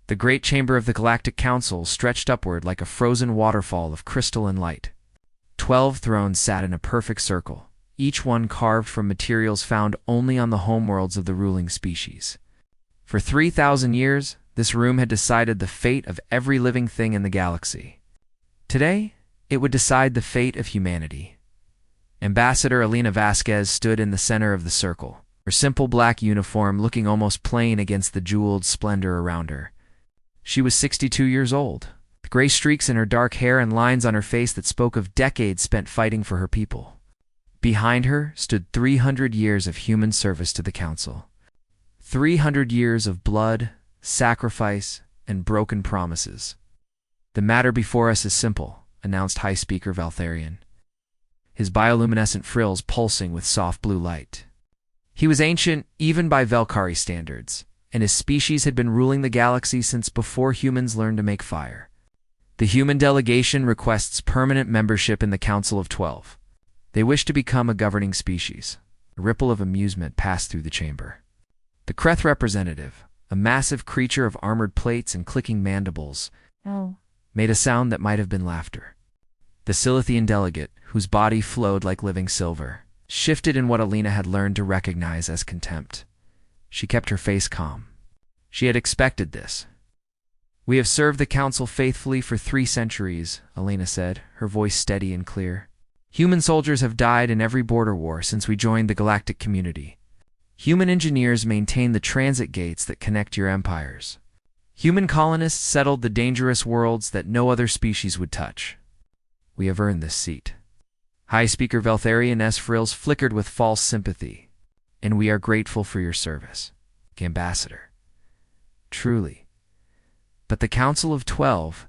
The great chamber of the Galactic Council stretched upward like a frozen waterfall of crystalline light. 12 thrones sat in a perfect circle, each one carved from materials found only on the homeworlds of the ruling species. For 3,000 years, this room had decided the fate of every living thing in the galaxy. Today, it would decide the fate of humanity. Ambassador Alina Vasquez stood in the center of the circle, her simple black uniform looking almost plain against the jeweled splendor around her. She was 62 years old, the gray streaks in her dark hair and lines on her face that spoke of decades spent fighting for her people. Behind her stood 300 years of human service to the Council. 300 years of blood, sacrifice, and broken promises. "The matter before us is simple," announced High Speaker Valtharion, his bioluminescent frills pulsing with soft blue light. He was ancient even by Velkari standards, and his species had been ruling the galaxy since before humans learned to make fire. The human delegation requests permanent membership in the Council of 12. They wish to become a governing species. A ripple of amusement passed through the chamber. The Kreth representative, a massive creature of armored plates and clicking mandibles, made a sound that might have been laughter. The Silithian delegate, whose body flowed like living silver, shifted in what Alina had learned to recognize as contempt. She kept her face calm. She had expected this. "We have served the Council faithfully for 3 centuries, Alina said, her voice steady and clear. "Human soldiers have died in every border war since we joined the galactic community. Human engineers maintain the transit gates that connect your empires. Human colonists settled the dangerous worlds that no other species would touch. We have earned this seat." High Speaker Valtharion's frills flickered with false sympathy. "And we are grateful for your service, Ambassador. Truly. But the Council of 12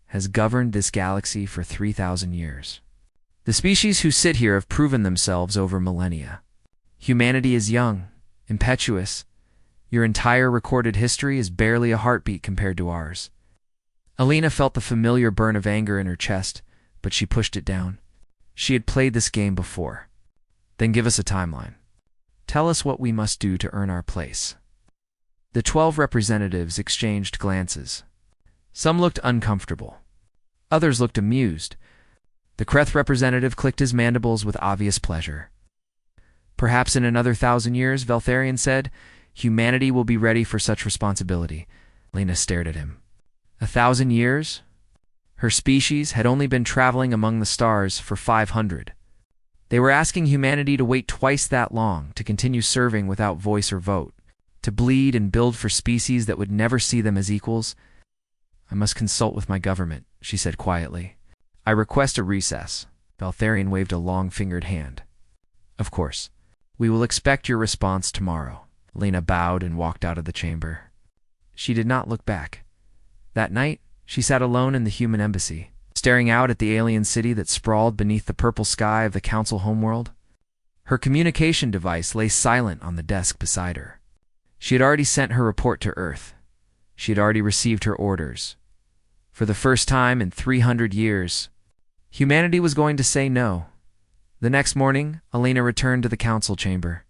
has governed this galaxy for 3,000 years. The species who sit here have proven themselves over millennia. Humanity is young, impetuous. Your entire recorded history is barely a heartbeat compared to ours." Alina felt the familiar burn of anger in her chest, but she pushed it down. She had played this game before. "Then give us a timeline. Tell us what we must do to earn our place." The 12 representatives exchanged glances. Some looked uncomfortable. Others looked amused. The Kreth representative clicked his mandibles with obvious pleasure. "Perhaps in another 1,000 years," Valtharion said, "humanity will be ready for such responsibility." Lena stared at him. 1,000 years? Her species had only been traveling among the stars for 500. They were asking humanity to wait twice that long, to continue serving without voice or vote, to bleed and build for species that would never see them as equals. "I must consult with my government," she said quietly. "I request a recess." Valtharion waved a long-fingered hand. "Of course. We will expect your response tomorrow." Lena bowed and walked out of the chamber. She did not look back. That night, she sat alone in the human embassy, staring out at the alien city that sprawled beneath the purple sky of the Council homeworld. Her communication device lay silent on the desk beside her. She had already sent her report to Earth. She had already received her orders. For the first time in 300 years, humanity was going to say no. The next morning, Alina returned to the Council chamber.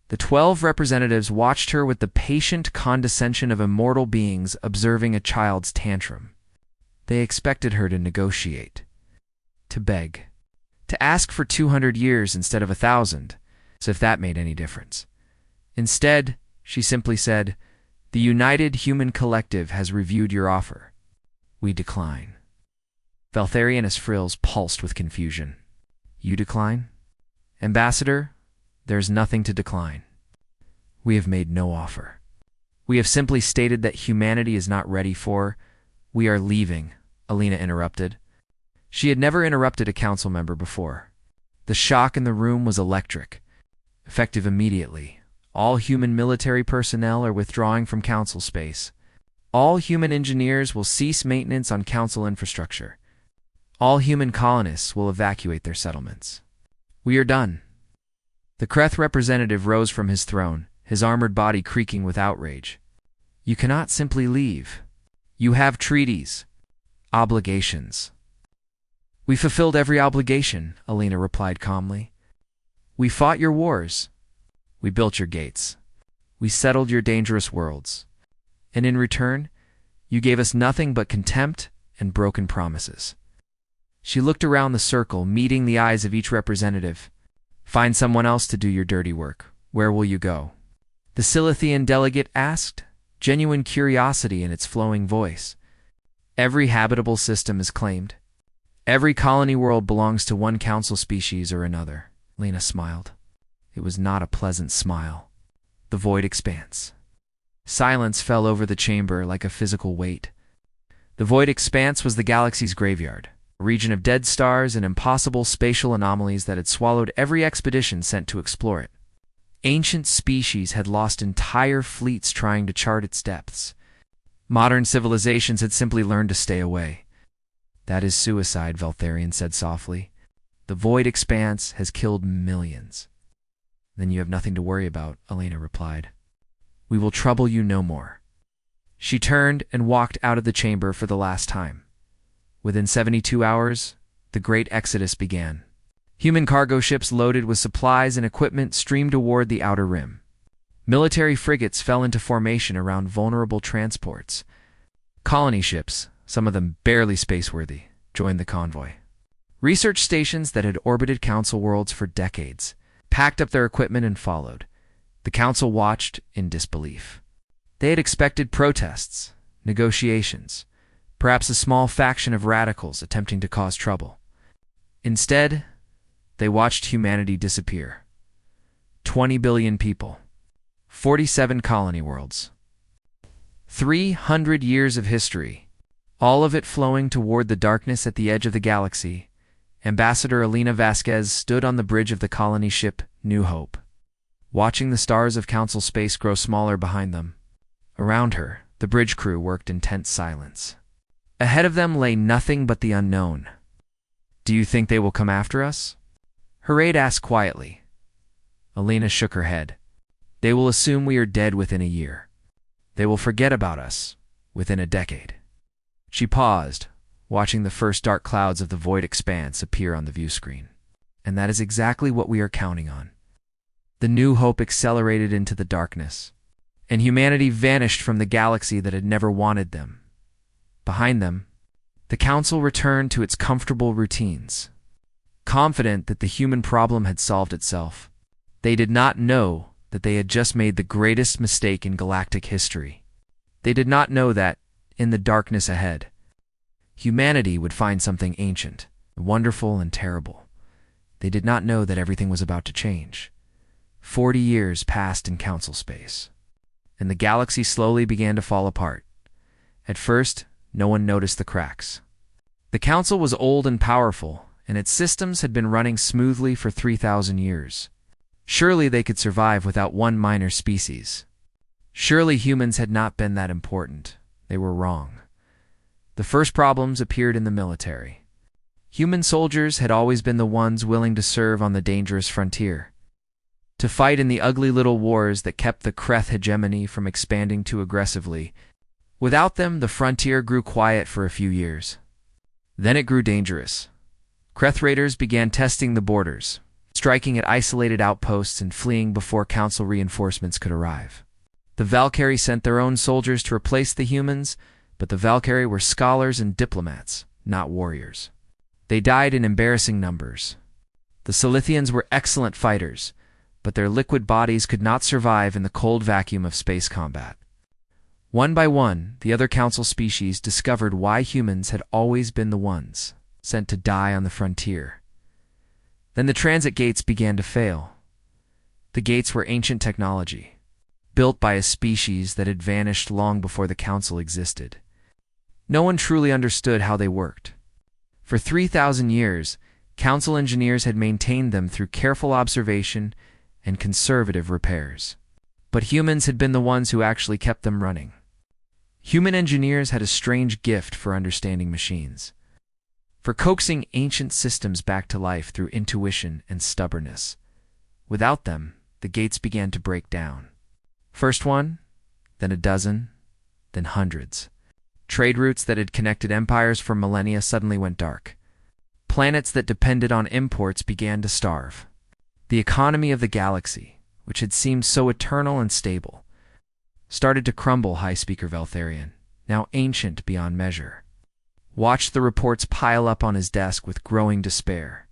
The 12 representatives watched her with the patient condescension of immortal beings observing a child's tantrum. They expected her to negotiate, to beg, to ask for 200 years instead of 1,000, as if that made any difference. Instead, she simply said, "The United Human Collective has reviewed your offer. We decline." Valtharion's frills pulsed with confusion. "You decline? Ambassador, there's nothing to decline. We have made no offer. We have simply stated that humanity is not ready for—" "We are leaving," Alina interrupted. She had never interrupted a council member before. The shock in the room was electric, effective immediately. All human military personnel are withdrawing from council space. All human engineers will cease maintenance on council infrastructure. All human colonists will evacuate their settlements. We are done. The Kreth representative rose from his throne, his armored body creaking with outrage. "You cannot simply leave. You have treaties, obligations." "We fulfilled every obligation," Alina replied calmly. "We fought your wars. We built your gates. We settled your dangerous worlds. And in return, You gave us nothing but contempt and broken promises." She looked around the circle, meeting the eyes of each representative. "Find someone else to do your dirty work. Where will you go?" The Silithian delegate asked, genuine curiosity in its flowing voice. "Every habitable system is claimed. Every colony world belongs to one council species or another." Lena smiled. It was not a pleasant smile. The void expanse. Silence fell over the chamber like a physical weight. The void expanse was the galaxy's graveyard, a region of dead stars and impossible spatial anomalies that had swallowed every expedition sent to explore it. Ancient species had lost entire fleets trying to chart its depths. Modern civilizations had simply learned to stay away. "That is suicide," Valtharion said softly. "The void expanse has killed millions." "Then you have nothing to worry about," Elena replied. "We will trouble you no more." She turned and walked out of the chamber for the last time. Within 72 hours, the great exodus began. Human cargo ships loaded with supplies and equipment streamed toward the outer rim. Military frigates fell into formation around vulnerable transports. Colony ships, some of them barely spaceworthy, joined the convoy. Research stations that had orbited council worlds for decades packed up their equipment and followed. The council watched in disbelief. They had expected protests, negotiations, perhaps a small faction of radicals attempting to cause trouble. Instead, they watched humanity disappear. 20 billion people, 47 colony worlds, 300 years of history, all of it flowing toward the darkness at the edge of the galaxy. Ambassador Elena Vasquez stood on the bridge of the colony ship New Hope, watching the stars of council space grow smaller behind them. Around her, the bridge crew worked in tense silence. Ahead of them lay nothing but the unknown. "Do you think they will come after us?" Harade asked quietly. Elena shook her head. "They will assume we are dead within a year. They will forget about us within a decade." She paused, watching the first dark clouds of the void expanse appear on the view screen. "And that is exactly what we are counting on." The New Hope accelerated into the darkness, and humanity vanished from the galaxy that had never wanted them. Behind them, the council returned to its comfortable routines, confident that the human problem had solved itself. They did not know that they had just made the greatest mistake in galactic history. They did not know that, in the darkness ahead, humanity would find something ancient, wonderful, and terrible. They did not know that everything was about to change. 40 years passed in council space, and the galaxy slowly began to fall apart. At first, no one noticed the cracks. The council was old and powerful, and its systems had been running smoothly for 3,000 years. Surely they could survive without one minor species. Surely humans had not been that important. They were wrong. The first problems appeared in the military. Human soldiers had always been the ones willing to serve on the dangerous frontier, to fight in the ugly little wars that kept the Kreth hegemony from expanding too aggressively. Without them, the frontier grew quiet for a few years. Then it grew dangerous. Kreth raiders began testing the borders, striking at isolated outposts and fleeing before council reinforcements could arrive. The Valkyrie sent their own soldiers to replace the humans, but the Valkyrie were scholars and diplomats, not warriors. They died in embarrassing numbers. The Silithians were excellent fighters, but their liquid bodies could not survive in the cold vacuum of space combat. One by one, the other council species discovered why humans had always been the ones sent to die on the frontier. Then the transit gates began to fail. The gates were ancient technology, built by a species that had vanished long before the council existed. No one truly understood how they worked. For 3,000 years, council engineers had maintained them through careful observation and conservative repairs. But humans had been the ones who actually kept them running. Human engineers had a strange gift for understanding machines, for coaxing ancient systems back to life through intuition and stubbornness. Without them, the gates began to break down. First one, then a dozen, then hundreds. Trade routes that had connected empires for millennia suddenly went dark. Planets that depended on imports began to starve. The economy of the galaxy, which had seemed so eternal and stable, started to crumble. High Speaker Valtharion, now ancient beyond measure, watched the reports pile up on his desk with growing despair.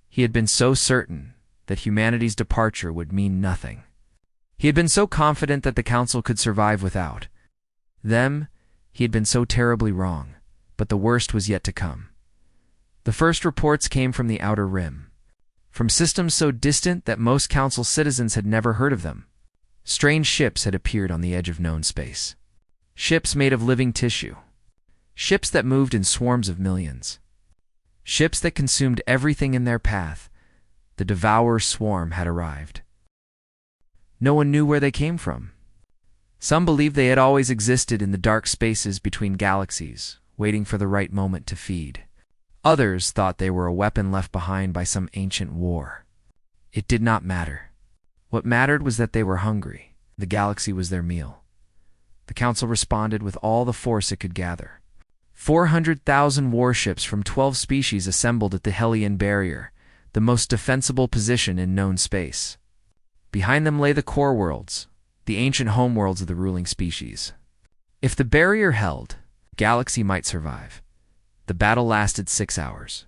He had been so certain that humanity's departure would mean nothing. He had been so confident that the Council could survive without them. He had been so terribly wrong, but the worst was yet to come. The first reports came from the Outer Rim, from systems so distant that most Council citizens had never heard of them. Strange ships had appeared on the edge of known space. Ships made of living tissue. Ships that moved in swarms of millions. Ships that consumed everything in their path. The Devourer swarm had arrived. No one knew where they came from. Some believed they had always existed in the dark spaces between galaxies, waiting for the right moment to feed. Others thought they were a weapon left behind by some ancient war. It did not matter. What mattered was that they were hungry. The galaxy was their meal. The Council responded with all the force it could gather. 400,000 warships from 12 species assembled at the Hellion Barrier, the most defensible position in known space. Behind them lay the core worlds, the ancient homeworlds of the ruling species. If the barrier held, the galaxy might survive. The battle lasted 6 hours.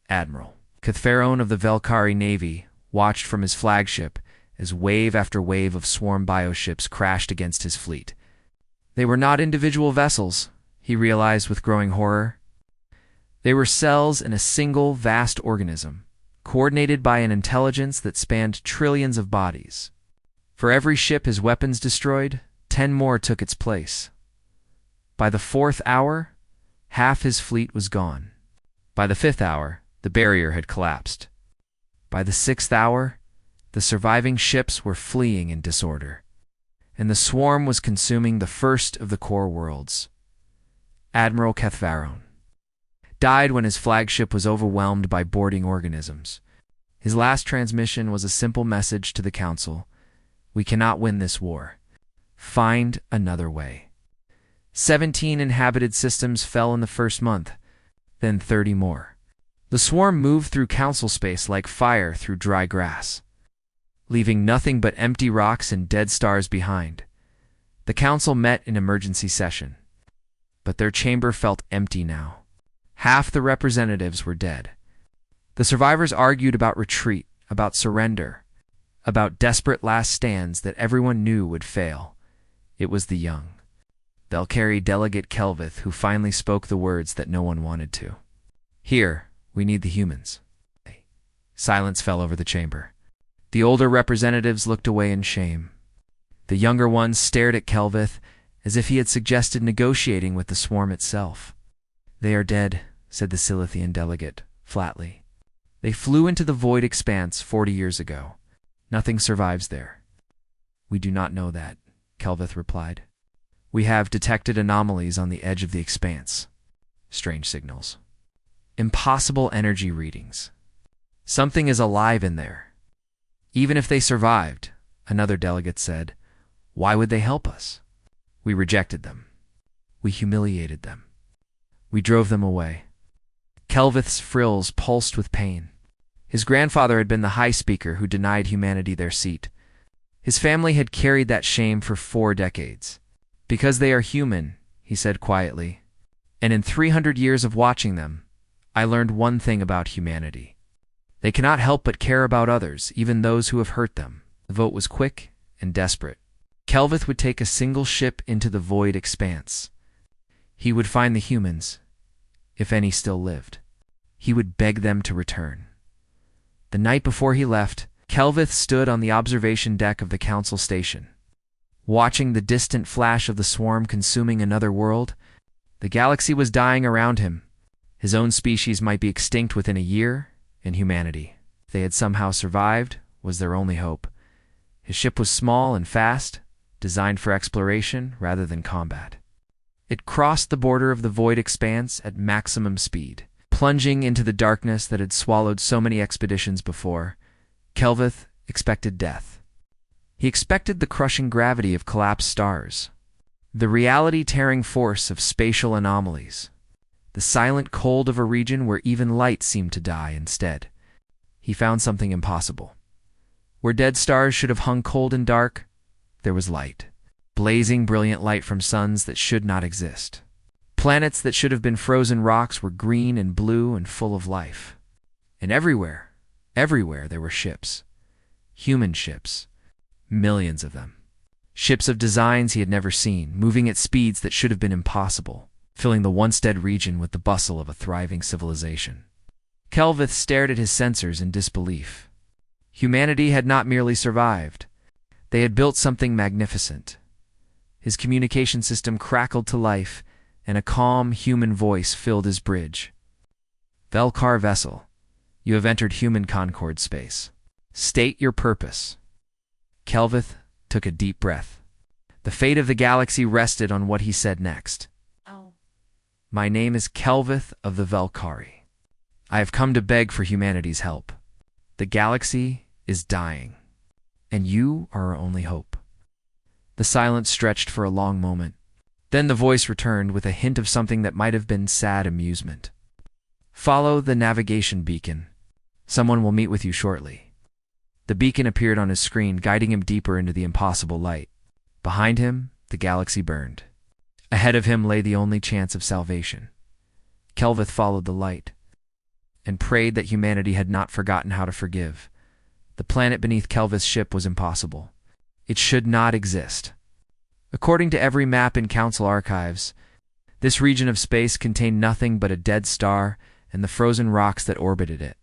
Admiral Cathpharon of the Velkari Navy watched from his flagship as wave after wave of swarm bioships crashed against his fleet. They were not individual vessels, he realized with growing horror. They were cells in a single vast organism, coordinated by an intelligence that spanned trillions of bodies. For every ship his weapons destroyed, 10 more took its place. By the 4th hour, half his fleet was gone. By the 5th hour, the barrier had collapsed. By the 6th hour, the surviving ships were fleeing in disorder, and the swarm was consuming the first of the core worlds. Admiral Cathpharon died when his flagship was overwhelmed by boarding organisms. His last transmission was a simple message to the Council: "We cannot win this war. Find another way." 17 inhabited systems fell in the first month, then 30 more. The swarm moved through Council space like fire through dry grass, leaving nothing but empty rocks and dead stars behind. The Council met in emergency session, but their chamber felt empty now. Half the representatives were dead. The survivors argued about retreat, about surrender, about desperate last stands that everyone knew would fail. It was the young Velkari delegate Kelvith who finally spoke the words that no one wanted to. "Here, we need the humans." Silence fell over the chamber. The older representatives looked away in shame. The younger ones stared at Kelvith as if he had suggested negotiating with the swarm itself. "They are dead," said the Silithian delegate, flatly. "They flew into the void expanse 40 years ago. Nothing survives there." "We do not know that," Kelvith replied. "We have detected anomalies on the edge of the expanse. Strange signals. Impossible energy readings. Something is alive in there." "Even if they survived," another delegate said, "why would they help us? We rejected them. We humiliated them. We drove them away." Kelvith's frills pulsed with pain. His grandfather had been the High Speaker who denied humanity their seat. His family had carried that shame for 4 decades. "Because they are human," he said quietly, "and in 300 years of watching them, I learned one thing about humanity. They cannot help but care about others, even those who have hurt them." The vote was quick and desperate. Kelvith would take a single ship into the void expanse. He would find the humans, if any still lived. He would beg them to return. The night before he left, Kelvith stood on the observation deck of the Council station. Watching the distant flash of the swarm consuming another world, the galaxy was dying around him. His own species might be extinct within a year, and humanity, if they had somehow survived, was their only hope. His ship was small and fast, designed for exploration rather than combat. It crossed the border of the void expanse at maximum speed, plunging into the darkness that had swallowed so many expeditions before. Kelvith expected death. He expected the crushing gravity of collapsed stars, the reality-tearing force of spatial anomalies, the silent cold of a region where even light seemed to die. Instead, he found something impossible. Where dead stars should have hung cold and dark, there was light. blazing brilliant light from suns that should not exist. Planets that should have been frozen rocks were green and blue and full of life. And everywhere there were ships. Human ships. Millions of them. Ships of designs he had never seen, moving at speeds that should have been impossible, filling the once dead region with the bustle of a thriving civilization. Kelvith stared at his sensors in disbelief. Humanity had not merely survived. They had built something magnificent. His communication system crackled to life, and a calm human voice filled his bridge. "Velkar vessel, you have entered human Concord space. State your purpose." Kelvith took a deep breath. The fate of the galaxy rested on what he said next. "My name is Kelvith of the Velkari. I have come to beg for humanity's help. The galaxy is dying, and you are our only hope." The silence stretched for a long moment. Then the voice returned with a hint of something that might have been sad amusement. "Follow the navigation beacon. Someone will meet with you shortly." The beacon appeared on his screen, guiding him deeper into the impossible light. Behind him, the galaxy burned. Ahead of him lay the only chance of salvation. Kelvith followed the light and prayed that humanity had not forgotten how to forgive. The planet beneath Kelvith's ship was impossible. It should not exist. According to every map in Council archives, this region of space contained nothing but a dead star and the frozen rocks that orbited it.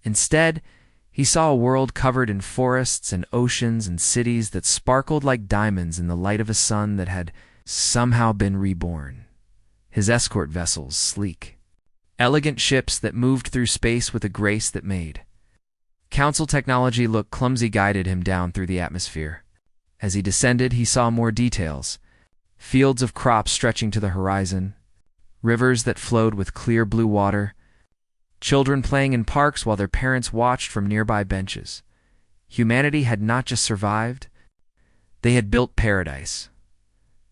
Instead, he saw a world covered in forests and oceans and cities that sparkled like diamonds in the light of a sun that had somehow been reborn. His escort vessels, sleek, elegant ships that moved through space with a grace that made Council technology look clumsy, guided him down through the atmosphere. As he descended, he saw more details. Fields of crops stretching to the horizon, rivers that flowed with clear blue water, children playing in parks while their parents watched from nearby benches. Humanity had not just survived, they had built paradise.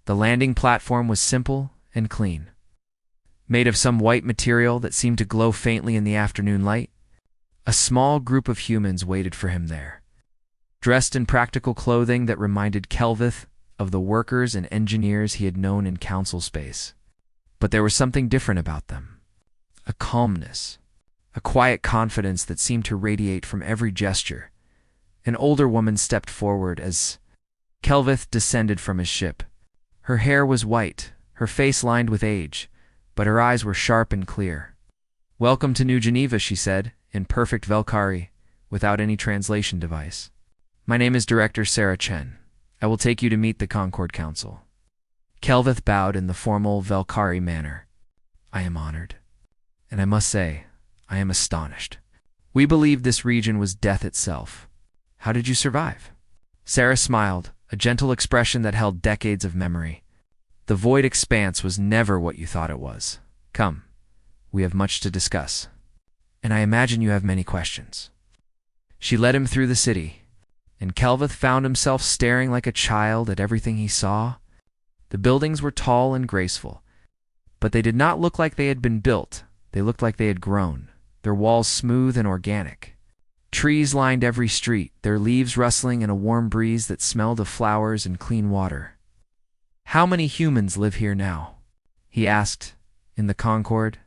The landing platform was simple and clean. Made of some white material that seemed to glow faintly in the afternoon light, a small group of humans waited for him there. Dressed in practical clothing that reminded Kelvith of the workers and engineers he had known in Council space. But there was something different about them. A calmness, a quiet confidence that seemed to radiate from every gesture. An older woman stepped forward as Kelvith descended from his ship. Her hair was white, her face lined with age, but her eyes were sharp and clear. "Welcome to New Geneva," she said, in perfect Velkari, without any translation device. "My name is Director Sarah Chen. I will take you to meet the Concord Council." Kelvith bowed in the formal Velkari manner. "I am honored. And I must say, I am astonished. We believed this region was death itself. How did you survive?" Sarah smiled, a gentle expression that held decades of memory. "The void expanse was never what you thought it was. Come, we have much to discuss. And I imagine you have many questions." She led him through the city, and Kelvith found himself staring like a child at everything he saw. The buildings were tall and graceful, but they did not look like they had been built. They looked like they had grown, their walls smooth and organic. Trees lined every street, their leaves rustling in a warm breeze that smelled of flowers and clean water. "How many humans live here now?" he asked, in the Concord.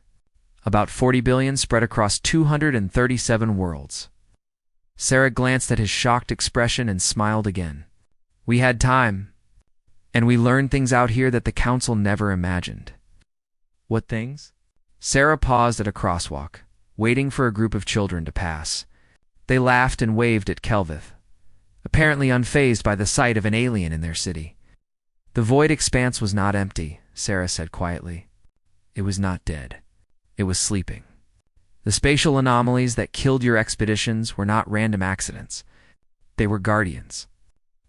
"About 40 billion spread across 237 worlds." Sarah glanced at his shocked expression and smiled again. "We had time, and we learned things out here that the Council never imagined." "What things?" Sarah paused at a crosswalk, waiting for a group of children to pass. They laughed and waved at Kelvith, apparently unfazed by the sight of an alien in their city. "The void expanse was not empty," Sarah said quietly. "It was not dead. It was sleeping. The spatial anomalies that killed your expeditions were not random accidents. They were guardians.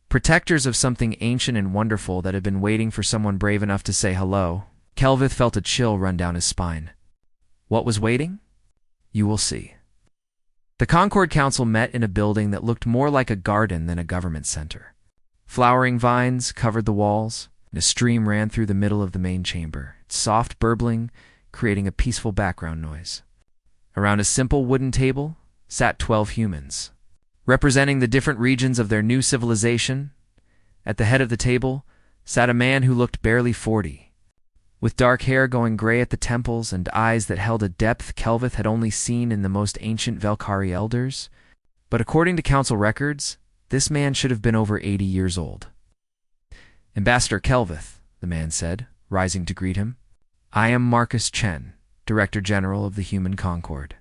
Protectors of something ancient and wonderful that had been waiting for someone brave enough to say hello." Kelvith felt a chill run down his spine. What was waiting? You will see. The Concord Council met in a building that looked more like a garden than a government center. Flowering vines covered the walls, and a stream ran through the middle of the main chamber, its soft burbling creating a peaceful background noise. Around a simple wooden table sat 12 humans, representing the different regions of their new civilization. At the head of the table, sat a man who looked barely 40. With dark hair going gray at the temples and eyes that held a depth Kelvith had only seen in the most ancient Velkari elders. But according to council records, this man should have been over 80 years old. "Ambassador Kelvith," the man said, rising to greet him. "I am Marcus Chen, Director General of the Human Concord.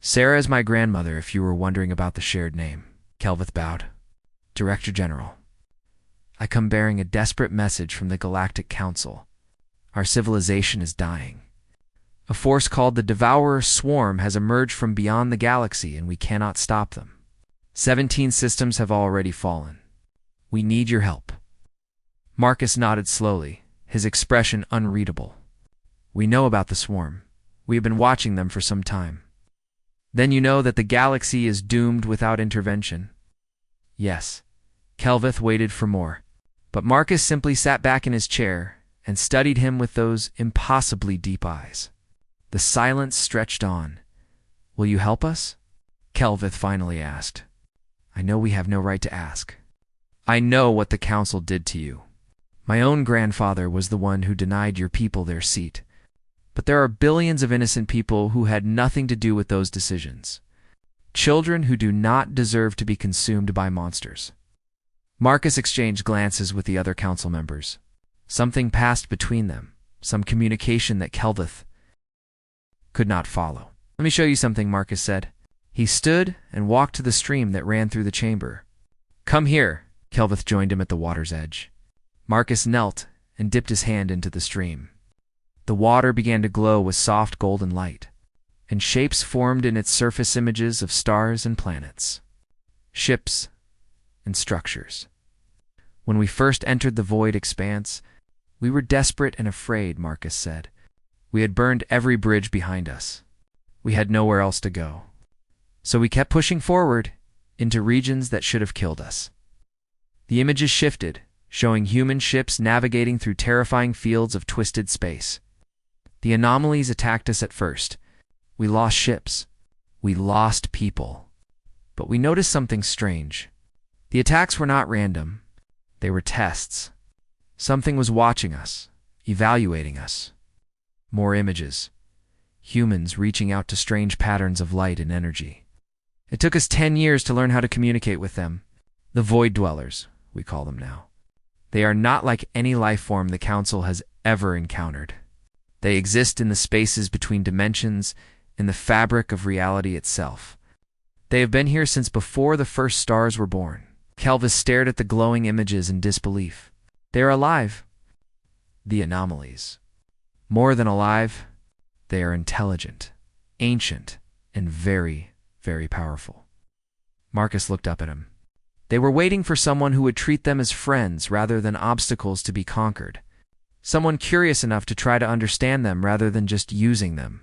Sarah is my grandmother, if you were wondering about the shared name." Kelvith bowed. "Director General, I come bearing a desperate message from the Galactic Council. Our civilization is dying. A force called the Devourer Swarm has emerged from beyond the galaxy, and we cannot stop them. 17 systems have already fallen. We need your help." Marcus nodded slowly, his expression unreadable. "We know about the swarm. We have been watching them for some time." "Then you know that the galaxy is doomed without intervention?" "Yes." Kelvith waited for more, but Marcus simply sat back in his chair and studied him with those impossibly deep eyes. The silence stretched on. "Will you help us?" Kelvith finally asked. "I know we have no right to ask. I know what the council did to you. My own grandfather was the one who denied your people their seat. But there are billions of innocent people who had nothing to do with those decisions. Children who do not deserve to be consumed by monsters." Marcus exchanged glances with the other council members. Something passed between them, some communication that Kelvith could not follow. "Let me show you something," Marcus said. He stood and walked to the stream that ran through the chamber. "Come here." Kelvith joined him at the water's edge. Marcus knelt and dipped his hand into the stream. The water began to glow with soft golden light, and shapes formed in its surface, images of stars and planets, ships and structures. "When we first entered the void expanse, we were desperate and afraid," Marcus said. "We had burned every bridge behind us. We had nowhere else to go. So we kept pushing forward into regions that should have killed us." The images shifted, showing human ships navigating through terrifying fields of twisted space. "The anomalies attacked us at first. We lost ships. We lost people. But we noticed something strange. The attacks were not random. They were tests. Something was watching us, evaluating us." More images. Humans reaching out to strange patterns of light and energy. "It took us 10 years to learn how to communicate with them. The Void Dwellers, we call them now. They are not like any life form the Council has ever encountered. They exist in the spaces between dimensions, in the fabric of reality itself. They have been here since before the first stars were born." Kelvith stared at the glowing images in disbelief. "They are alive." "The anomalies. More than alive, they are intelligent, ancient, and very, very powerful." Marcus looked up at him. "They were waiting for someone who would treat them as friends rather than obstacles to be conquered. Someone curious enough to try to understand them rather than just using them.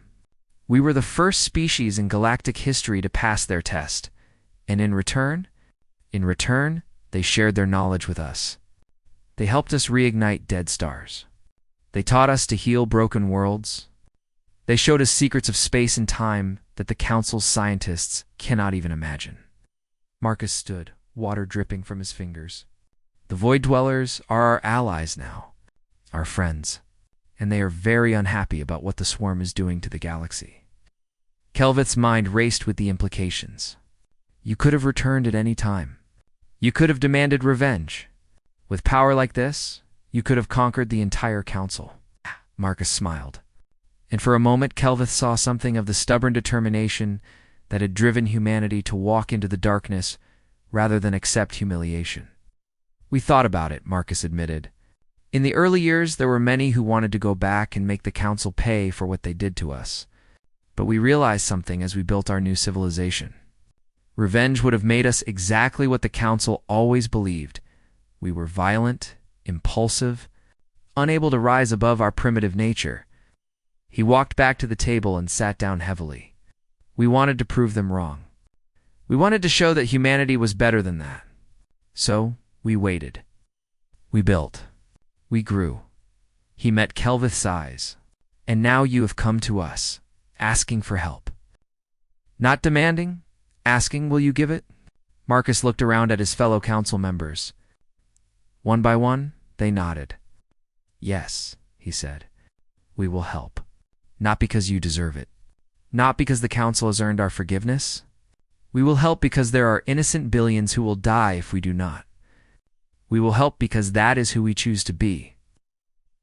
We were the first species in galactic history to pass their test, and in return, they shared their knowledge with us. They helped us reignite dead stars. They taught us to heal broken worlds. They showed us secrets of space and time that the Council's scientists cannot even imagine." Marcus stood, water dripping from his fingers. "The Void Dwellers are our allies now, our friends, and they are very unhappy about what the swarm is doing to the galaxy." Kelvith's mind raced with the implications. You could have returned at any time. You could have demanded revenge. With power like this, you could have conquered the entire council. Marcus smiled. And for a moment, Kelvith saw something of the stubborn determination that had driven humanity to walk into the darkness rather than accept humiliation. "We thought about it," Marcus admitted. "In the early years, there were many who wanted to go back and make the council pay for what they did to us. But we realized something as we built our new civilization. Revenge would have made us exactly what the council always believed. We were violent, impulsive, unable to rise above our primitive nature." He walked back to the table and sat down heavily. "We wanted to prove them wrong. We wanted to show that humanity was better than that. So we waited. We built. We grew." He met Kelvith's eyes. "And now you have come to us, asking for help. Not demanding, asking, will you give it?" Marcus looked around at his fellow council members. One by one, They nodded. "Yes," he said, "we will help. Not because you deserve it. Not because the Council has earned our forgiveness. We will help because there are innocent billions who will die if we do not. We will help because that is who we choose to be."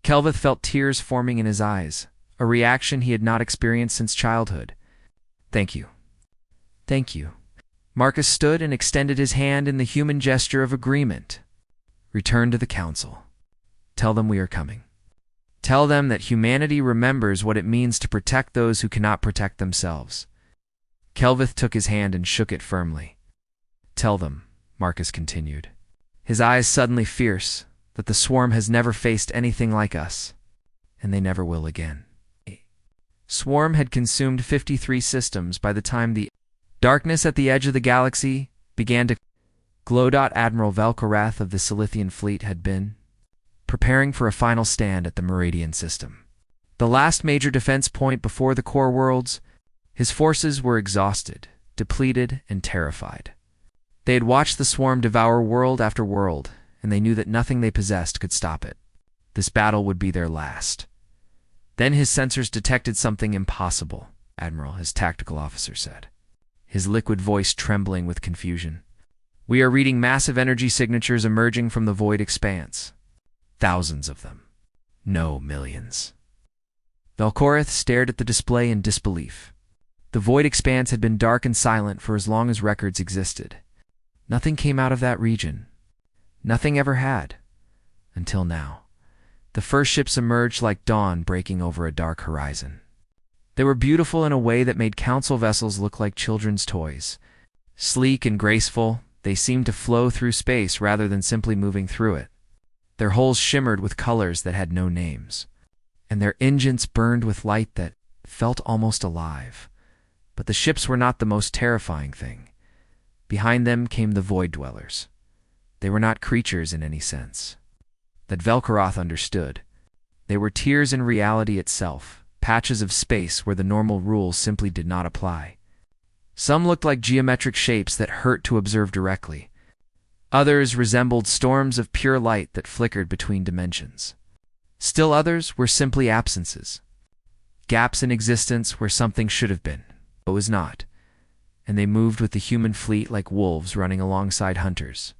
Kelvith felt tears forming in his eyes, a reaction he had not experienced since childhood. "Thank you. Thank you." Marcus stood and extended his hand in the human gesture of agreement. "Return to the Council. Tell them we are coming. Tell them that humanity remembers what it means to protect those who cannot protect themselves." Kelvith took his hand and shook it firmly. "Tell them," Marcus continued, his eyes suddenly fierce, "that the swarm has never faced anything like us, and they never will again." Swarm had consumed 53 systems by the time the darkness at the edge of the galaxy began to glow. Admiral Velkorath of the Silithian fleet had been preparing for a final stand at the Meridian system, the last major defense point before the core worlds. His forces were exhausted, depleted, and terrified. They had watched the swarm devour world after world, and they knew that nothing they possessed could stop it. This battle would be their last. Then his sensors detected something impossible, Admiral, his tactical officer said, his liquid voice trembling with confusion. "We are reading massive energy signatures emerging from the void expanse. Thousands of them. No, millions." Velkorath stared at the display in disbelief. The void expanse had been dark and silent for as long as records existed. Nothing came out of that region. Nothing ever had. Until now. The first ships emerged like dawn breaking over a dark horizon. They were beautiful in a way that made council vessels look like children's toys. Sleek and graceful, they seemed to flow through space rather than simply moving through it. Their hulls shimmered with colors that had no names, and their engines burned with light that felt almost alive. But the ships were not the most terrifying thing. Behind them came the Void Dwellers. They were not creatures in any sense. That Velkorath understood. They were tiers in reality itself, patches of space where the normal rules simply did not apply. Some looked like geometric shapes that hurt to observe directly. Others resembled storms of pure light that flickered between dimensions. Still others were simply absences. Gaps in existence where something should have been, but was not. And they moved with the human fleet like wolves running alongside hunters.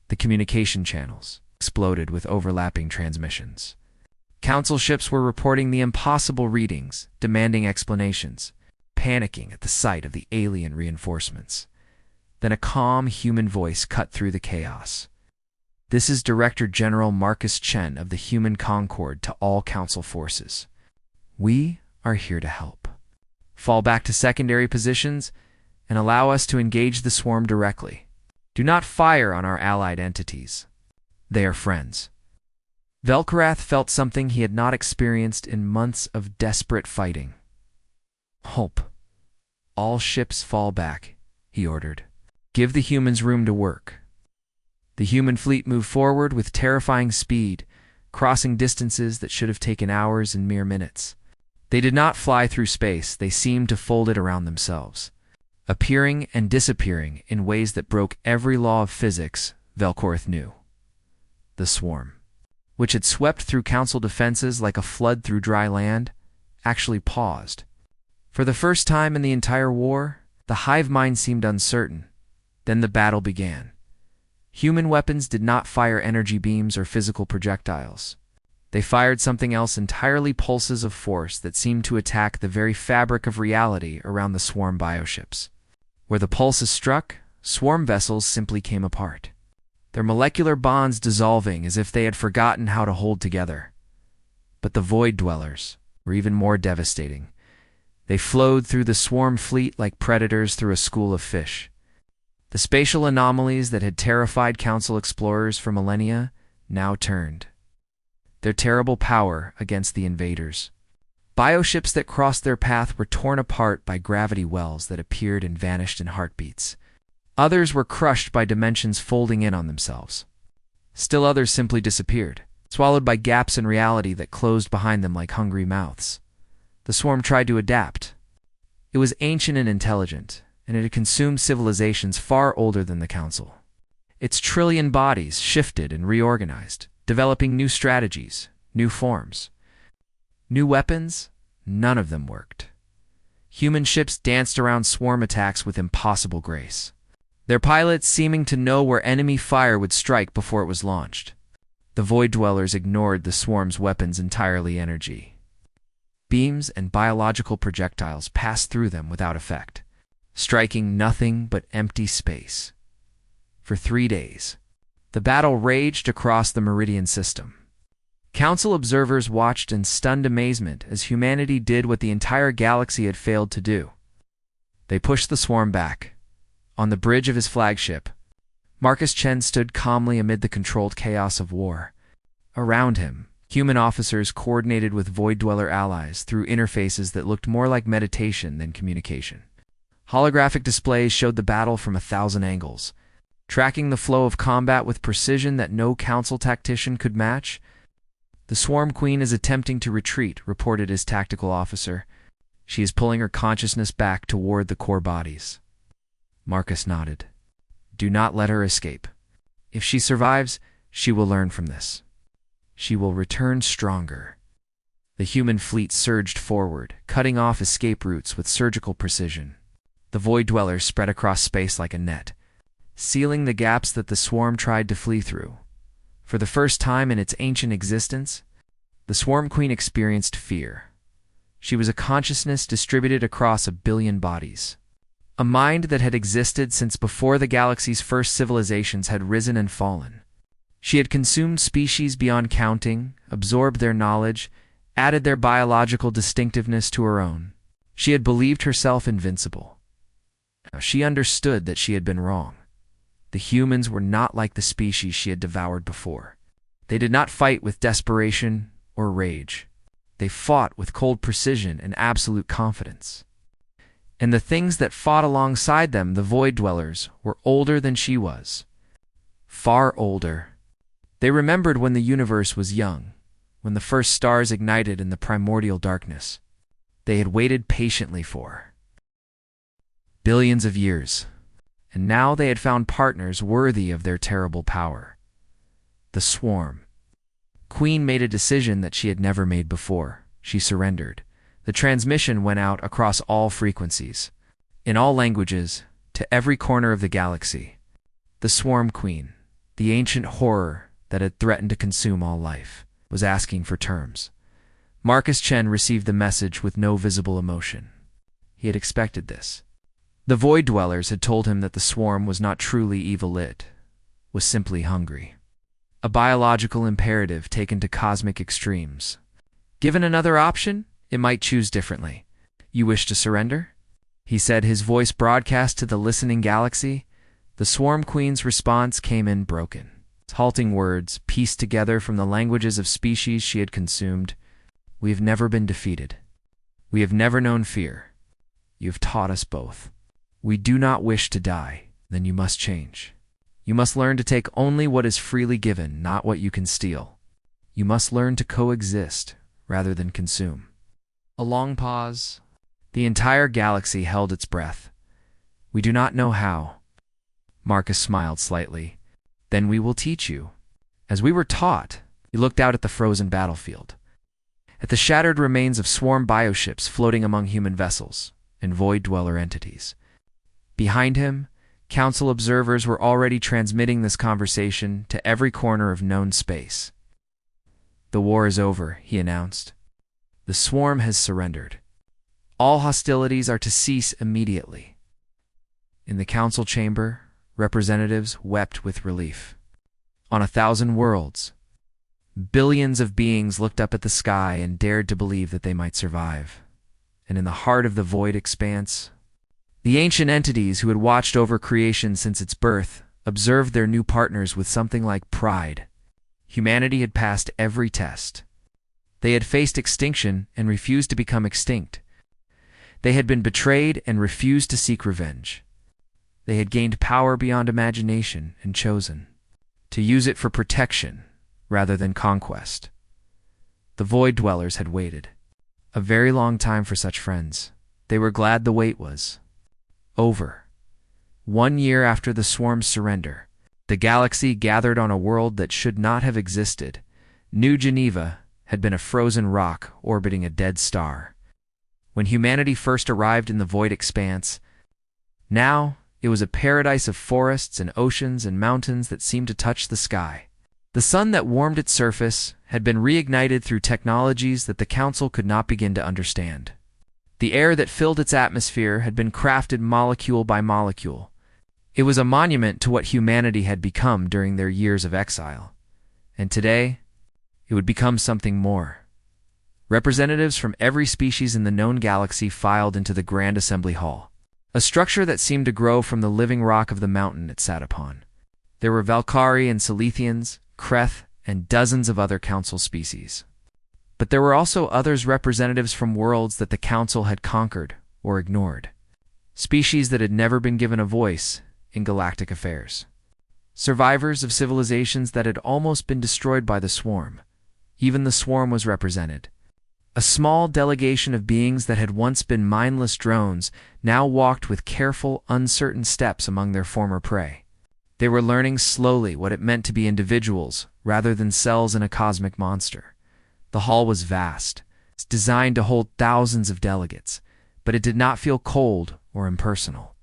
The communication channels exploded with overlapping transmissions. Council ships were reporting the impossible readings, demanding explanations, panicking at the sight of the alien reinforcements. Then a calm human voice cut through the chaos. "This is Director General Marcus Chen of the Human Concord to all Council forces. We are here to help. Fall back to secondary positions and allow us to engage the swarm directly. Do not fire on our allied entities. They are friends." Velkorath felt something he had not experienced in months of desperate fighting. "Halt. All ships fall back," he ordered. "Give the humans room to work." The human fleet moved forward with terrifying speed, crossing distances that should have taken hours in mere minutes. They did not fly through space, they seemed to fold it around themselves, appearing and disappearing in ways that broke every law of physics Velkorath knew. The swarm, which had swept through Council defenses like a flood through dry land, actually paused. For the first time in the entire war, the hive mind seemed uncertain. Then the battle began. Human weapons did not fire energy beams or physical projectiles. They fired something else entirely, pulses of force that seemed to attack the very fabric of reality around the swarm bioships. Where the pulses struck, swarm vessels simply came apart, their molecular bonds dissolving as if they had forgotten how to hold together. But the Void Dwellers were even more devastating. They flowed through the swarm fleet like predators through a school of fish. The spatial anomalies that had terrified Council explorers for millennia now turned their terrible power against the invaders. Bioships that crossed their path were torn apart by gravity wells that appeared and vanished in heartbeats. Others were crushed by dimensions folding in on themselves. Still others simply disappeared, swallowed by gaps in reality that closed behind them like hungry mouths. The swarm tried to adapt. It was ancient and intelligent, and it had consumed civilizations far older than the Council. Its trillion bodies shifted and reorganized, developing new strategies, new forms. New weapons? None of them worked. Human ships danced around swarm attacks with impossible grace, their pilots seeming to know where enemy fire would strike before it was launched. The Void Dwellers ignored the swarm's weapons' entirely energy. Beams and biological projectiles passed through them without effect, striking nothing but empty space. For 3 days, the battle raged across the Meridian system. Council observers watched in stunned amazement as humanity did what the entire galaxy had failed to do. They pushed the swarm back. On the bridge of his flagship, Marcus Chen stood calmly amid the controlled chaos of war. Around him, human officers coordinated with Void Dweller allies through interfaces that looked more like meditation than communication. Holographic displays showed the battle from 1,000 angles, tracking the flow of combat with precision that no Council tactician could match. "The Swarm Queen is attempting to retreat," reported his tactical officer. "She is pulling her consciousness back toward the core bodies." Marcus nodded. "Do not let her escape. If she survives, she will learn from this. She will return stronger." The human fleet surged forward, cutting off escape routes with surgical precision. The Void Dwellers spread across space like a net, sealing the gaps that the swarm tried to flee through. For the first time in its ancient existence, the Swarm Queen experienced fear. She was a consciousness distributed across 1 billion bodies. A mind that had existed since before the galaxy's first civilizations had risen and fallen. She had consumed species beyond counting, absorbed their knowledge, added their biological distinctiveness to her own. She had believed herself invincible. Now she understood that she had been wrong. The humans were not like the species she had devoured before. They did not fight with desperation or rage. They fought with cold precision and absolute confidence. And the things that fought alongside them, the Void Dwellers, were older than she was. Far older. They remembered when the universe was young, when the first stars ignited in the primordial darkness. They had waited patiently for billions of years, and now they had found partners worthy of their terrible power. The Swarm Queen made a decision that she had never made before. She surrendered. The transmission went out across all frequencies, in all languages, to every corner of the galaxy. The Swarm Queen, the ancient horror that had threatened to consume all life, was asking for terms. Marcus Chen received the message with no visible emotion. He had expected this. The Void Dwellers had told him that the swarm was not truly evil-lit, was simply hungry. A biological imperative taken to cosmic extremes. Given another option, it might choose differently. "You wish to surrender?" he said, his voice broadcast to the listening galaxy. The Swarm Queen's response came in broken. Halting words, pieced together from the languages of species she had consumed. "We have never been defeated. We have never known fear. You have taught us both. We do not wish to die. Then you must change. You must learn to take only what is freely given, not what you can steal. You must learn to coexist rather than consume." A long pause. The entire galaxy held its breath. "We do not know how." Marcus smiled slightly. "Then we will teach you. As we were taught." He looked out at the frozen battlefield, at the shattered remains of swarm bioships floating among human vessels and Void Dweller entities. Behind him, Council observers were already transmitting this conversation to every corner of known space. "The war is over," he announced. "The swarm has surrendered. All hostilities are to cease immediately." In the Council chamber, representatives wept with relief. On 1,000 worlds, billions of beings looked up at the sky and dared to believe that they might survive. And in the heart of the void expanse, the ancient entities who had watched over creation since its birth observed their new partners with something like pride. Humanity had passed every test. They had faced extinction and refused to become extinct. They had been betrayed and refused to seek revenge. They had gained power beyond imagination and chosen to use it for protection rather than conquest. The Void Dwellers had waited a very long time for such friends. They were glad the wait was over. 1 year after the swarm's surrender, The galaxy gathered on a world that should not have existed. New Geneva had been a frozen rock orbiting a dead star. When humanity first arrived in the void expanse, now it was a paradise of forests and oceans and mountains that seemed to touch the sky. The sun that warmed its surface had been reignited through technologies that the Council could not begin to understand. The air that filled its atmosphere had been crafted molecule by molecule. It was a monument to what humanity had become during their years of exile. And today, it would become something more. Representatives from every species in the known galaxy filed into the Grand Assembly Hall, a structure that seemed to grow from the living rock of the mountain it sat upon. There were Valkyrie and Silithians, Kreth, and dozens of other Council species. But there were also others, representatives from worlds that the Council had conquered or ignored. Species that had never been given a voice in galactic affairs. Survivors of civilizations that had almost been destroyed by the Swarm. Even the Swarm was represented. A small delegation of beings that had once been mindless drones now walked with careful, uncertain steps among their former prey. They were learning slowly what it meant to be individuals rather than cells in a cosmic monster. The hall was vast. It's designed to hold thousands of delegates, but it did not feel cold or impersonal.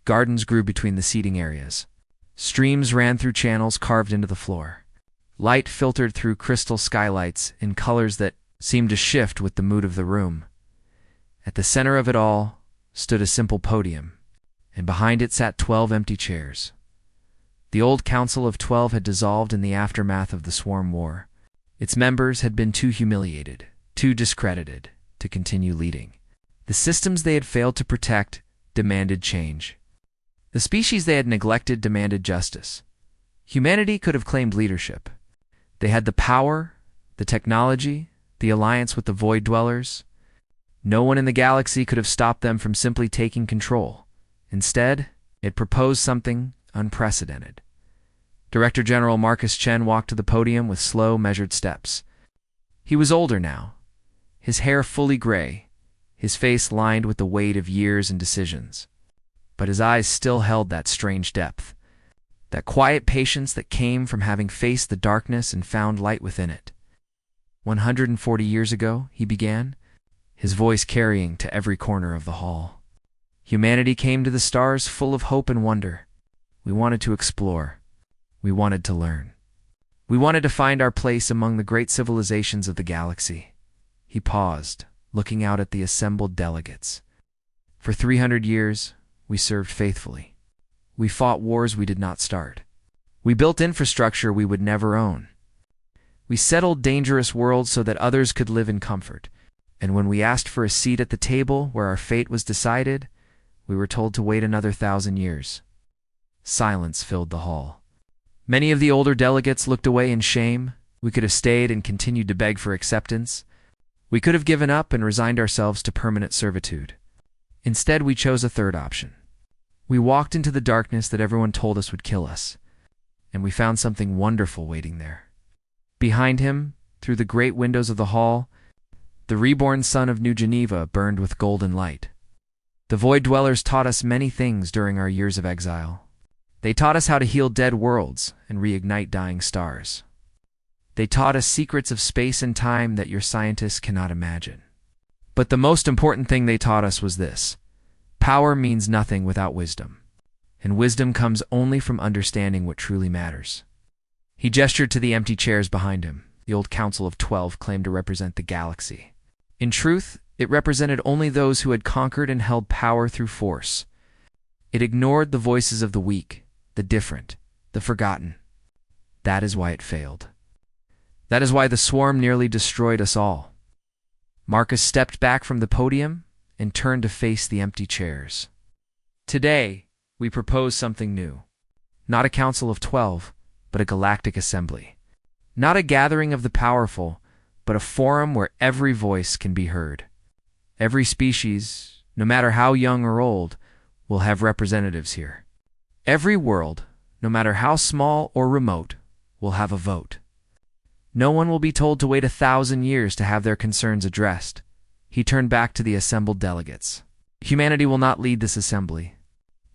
Gardens grew between the seating areas. Streams ran through channels carved into the floor. Light filtered through crystal skylights in colors that seemed to shift with the mood of the room. At the center of it all stood a simple podium, and behind it sat 12 empty chairs. The old Council of 12 had dissolved in the aftermath of the Swarm War. Its members had been too humiliated, too discredited, to continue leading. The systems they had failed to protect demanded change. The species they had neglected demanded justice. Humanity could have claimed leadership. They had the power, the technology, the alliance with the Void Dwellers. No one in the galaxy could have stopped them from simply taking control. Instead, it proposed something unprecedented. Director General Marcus Chen walked to the podium with slow, measured steps. He was older now, his hair fully gray, his face lined with the weight of years and decisions. But his eyes still held that strange depth, that quiet patience that came from having faced the darkness and found light within it. 140 years ago, he began, his voice carrying to every corner of the hall. Humanity came to the stars full of hope and wonder. We wanted to explore. We wanted to learn. We wanted to find our place among the great civilizations of the galaxy. He paused, looking out at the assembled delegates. For 300 years, we served faithfully. We fought wars we did not start. We built infrastructure we would never own. We settled dangerous worlds so that others could live in comfort. And when we asked for a seat at the table where our fate was decided, we were told to wait another 1,000 years. Silence filled the hall. Many of the older delegates looked away in shame. We could have stayed and continued to beg for acceptance. We could have given up and resigned ourselves to permanent servitude. Instead, we chose a third option. We walked into the darkness that everyone told us would kill us, and we found something wonderful waiting there. Behind him, through the great windows of the hall, the reborn sun of New Geneva burned with golden light. The Void Dwellers taught us many things during our years of exile. They taught us how to heal dead worlds and reignite dying stars. They taught us secrets of space and time that your scientists cannot imagine. But the most important thing they taught us was this: power means nothing without wisdom, and wisdom comes only from understanding what truly matters. He gestured to the empty chairs behind him. The old Council of 12 claimed to represent the galaxy. In truth, it represented only those who had conquered and held power through force. It ignored the voices of the weak, the different, the forgotten. That is why it failed. That is why the Swarm nearly destroyed us all. Marcus stepped back from the podium and turned to face the empty chairs. Today, we propose something new. Not a Council of 12, but a Galactic Assembly. Not a gathering of the powerful, but a forum where every voice can be heard. Every species, no matter how young or old, will have representatives here. Every world, no matter how small or remote, will have a vote. No one will be told to wait 1,000 years to have their concerns addressed. He turned back to the assembled delegates. Humanity will not lead this assembly.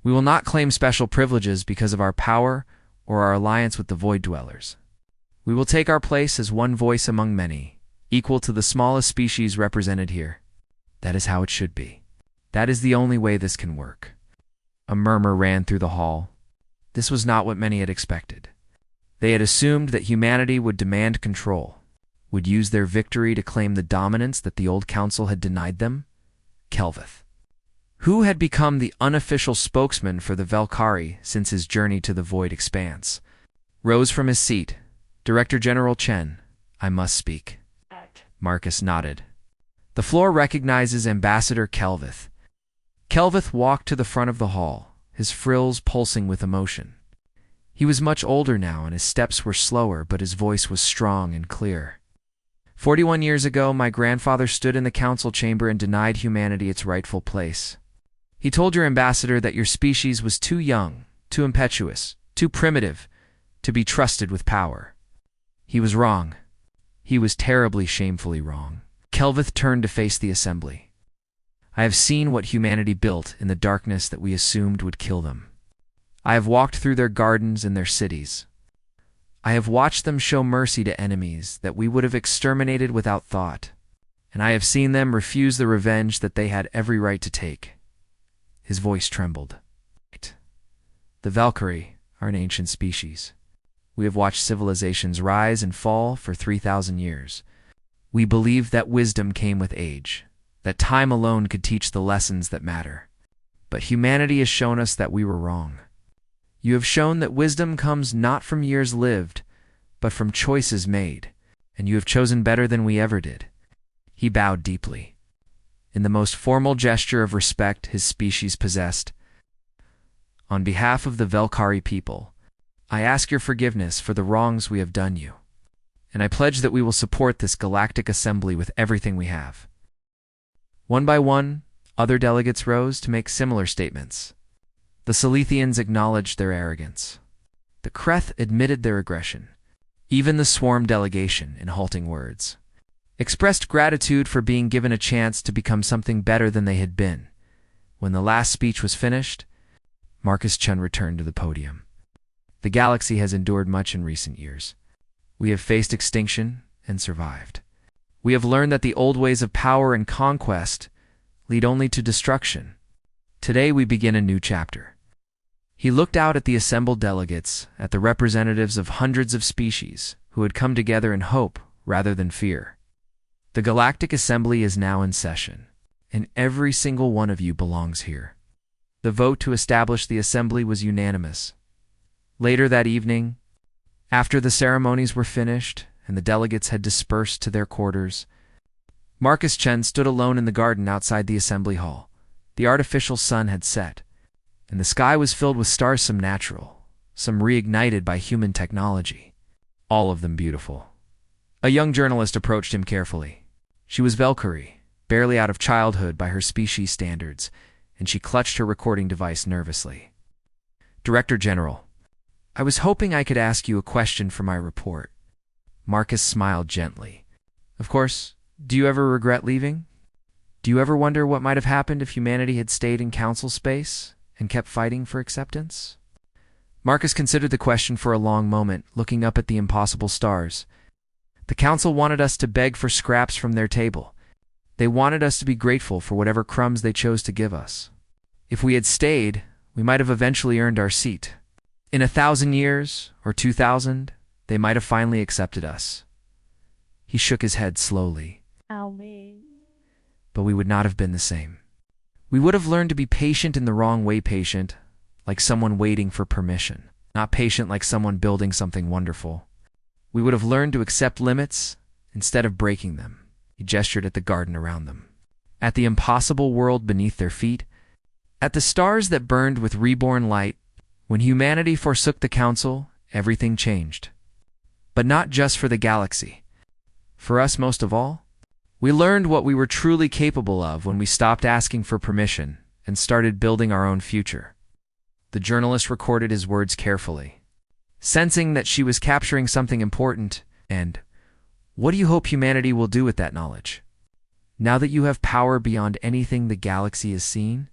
We will not claim special privileges because of our power or our alliance with the Void Dwellers. We will take our place as one voice among many, equal to the smallest species represented here. That is how it should be. That is the only way this can work. A murmur ran through the hall. This was not what many had expected. They had assumed that humanity would demand control, would use their victory to claim the dominance that the old council had denied them. Kelvith, who had become the unofficial spokesman for the Valkyrie since his journey to the Void Expanse, rose from his seat. Director General Chen, I must speak. Marcus nodded. The floor recognizes Ambassador Kelvith. Kelvith walked to the front of the hall, his frills pulsing with emotion. He was much older now, and his steps were slower, but his voice was strong and clear. 41 years ago, my grandfather stood in the council chamber and denied humanity its rightful place. He told your ambassador that your species was too young, too impetuous, too primitive to be trusted with power. He was wrong. He was terribly, shamefully wrong. Kelvith turned to face the assembly. I have seen what humanity built in the darkness that we assumed would kill them. I have walked through their gardens and their cities. I have watched them show mercy to enemies that we would have exterminated without thought, and I have seen them refuse the revenge that they had every right to take. His voice trembled. The Valkyrie are an ancient species. We have watched civilizations rise and fall for 3,000 years. We believed that wisdom came with age, that time alone could teach the lessons that matter. But humanity has shown us that we were wrong. You have shown that wisdom comes not from years lived, but from choices made, and you have chosen better than we ever did. He bowed deeply. In the most formal gesture of respect his species possessed, on behalf of the Valkyrie people, I ask your forgiveness for the wrongs we have done you, and I pledge that we will support this galactic assembly with everything we have. One by one, other delegates rose to make similar statements. The Silithians acknowledged their arrogance. The Kreth admitted their aggression. Even the Swarm delegation, in halting words, expressed gratitude for being given a chance to become something better than they had been. When the last speech was finished, Marcus Chun returned to the podium. The galaxy has endured much in recent years. We have faced extinction and survived. We have learned that the old ways of power and conquest lead only to destruction. Today we begin a new chapter. He looked out at the assembled delegates, at the representatives of hundreds of species who had come together in hope rather than fear. The Galactic Assembly is now in session, and every single one of you belongs here. The vote to establish the assembly was unanimous. Later that evening, after the ceremonies were finished and the delegates had dispersed to their quarters, Marcus Chen stood alone in the garden outside the assembly hall. The artificial sun had set, and the sky was filled with stars, some natural, some reignited by human technology, all of them beautiful. A young journalist approached him carefully. She was Valkyrie, barely out of childhood by her species standards, and she clutched her recording device nervously. Director General, I was hoping I could ask you a question for my report. Marcus smiled gently. Of course. Do you ever regret leaving? Do you ever wonder what might have happened if humanity had stayed in council space and kept fighting for acceptance? Marcus considered the question for a long moment, looking up at the impossible stars. The council wanted us to beg for scraps from their table. They wanted us to be grateful for whatever crumbs they chose to give us. If we had stayed, we might have eventually earned our seat. In 1,000 years, or 2,000, they might have finally accepted us. He shook his head slowly. But we would not have been the same. We would have learned to be patient in the wrong way, patient, like someone waiting for permission, not patient like someone building something wonderful. We would have learned to accept limits instead of breaking them. He gestured at the garden around them, at the impossible world beneath their feet, at the stars that burned with reborn light. When humanity forsook the council, everything changed. But not just for the galaxy. For us most of all. We learned what we were truly capable of when we stopped asking for permission and started building our own future. The journalist recorded his words carefully, sensing that she was capturing something important. And what do you hope humanity will do with that knowledge? Now that you have power beyond anything the galaxy has seen?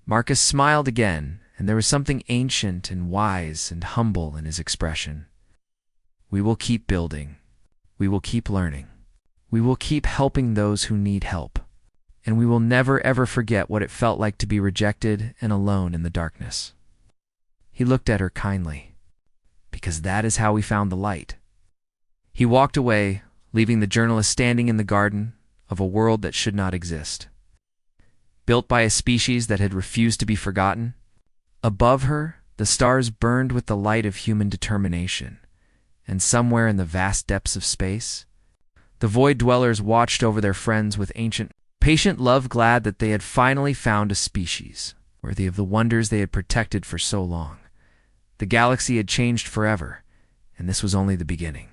Marcus smiled again and there was something ancient and wise and humble in his expression. We will keep building. We will keep learning. We will keep helping those who need help. And we will never ever forget what it felt like to be rejected and alone in the darkness. He looked at her kindly, because that is how we found the light. He walked away, leaving the journalist standing in the garden of a world that should not exist. Built by a species that had refused to be forgotten. Above her, the stars burned with the light of human determination, and somewhere in the vast depths of space, the void dwellers watched over their friends with patient love, glad that they had finally found a species worthy of the wonders they had protected for so long. The galaxy had changed forever, and this was only the beginning.